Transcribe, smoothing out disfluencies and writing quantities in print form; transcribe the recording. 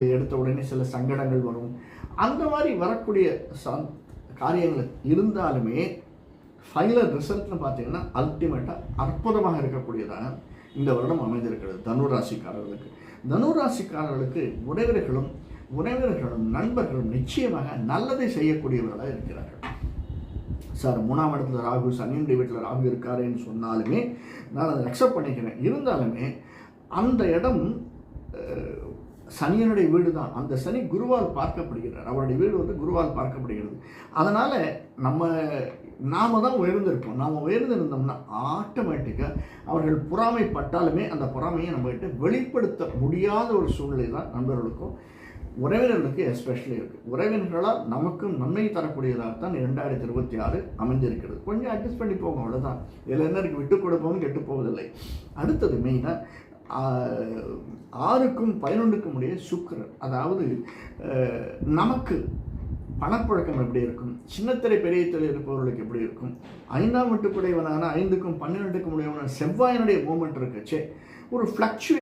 எடுத்த உடனே சில சங்கடங்கள் வரும். அந்த மாதிரி வரக்கூடிய காரியங்கள் இருந்தாலுமே ஃபைனல் ரிசல்ட்னு பார்த்தீங்கன்னா அல்டிமேட்டாக அற்புதமாக இருக்கக்கூடியதாக இந்த வருடம் அமைந்திருக்கிறது தனுராசிக்காரர்களுக்கு. தனுராசிக்காரர்களுக்கு உறவினர்களும் நண்பர்களும் நிச்சயமாக நல்லதை செய்யக்கூடியவர்களாக இருக்கிறார்கள். சார் 3ஆம் இடத்துல ராகு, சனியுடைய வீட்டில் ராகு இருக்காருன்னு சொன்னாலுமே நான் அதை அக்செப்ட் பண்ணிக்கிறேன். இருந்தாலுமே அந்த இடம் சனியனுடைய வீடு தான். அந்த சனி குருவால் பார்க்கப்படுகிறார். அவருடைய வீடு குருவால் பார்க்கப்படுகிறது. அதனால் நாம் தான் உயர்ந்திருப்போம். நாம் உயர்ந்திருந்தோம்னா ஆட்டோமேட்டிக்காக அவர்கள் பொறாமைப்பட்டாலுமே அந்த பொறாமையை நம்மகிட்ட வெளிப்படுத்த முடியாத ஒரு சூழ்நிலை தான் நண்பர்களுக்கும் உறவினர்களுக்கு எஸ்பெஷலி இருக்குது. உறவினர்களால் நமக்கும் நன்மை தரக்கூடியதாகத்தான் 2026 அமைஞ்சிருக்கிறது. கொஞ்சம் அட்ஜஸ்ட் பண்ணி போகும், அவ்வளோதான். இதில் என்ன இருக்குது, விட்டு கொடுப்போம் கெட்டு போவதில்லை. அடுத்தது மெயினாக 6க்கும் 11க்கும் உடைய சுக்கிரன், அதாவது நமக்கு பணப்புழக்கம் எப்படி இருக்கும், சின்னத்திரை பெரிய திரை இருப்பவர்களுக்கு எப்படி இருக்கும், 5ஆம் வீட்டுக்குடையவனான 5க்கும் 12க்கும் உடையவனான செவ்வாயினுடைய மூமெண்ட் இருக்குச்சே ஒரு ஃப்ளக்சுவேட்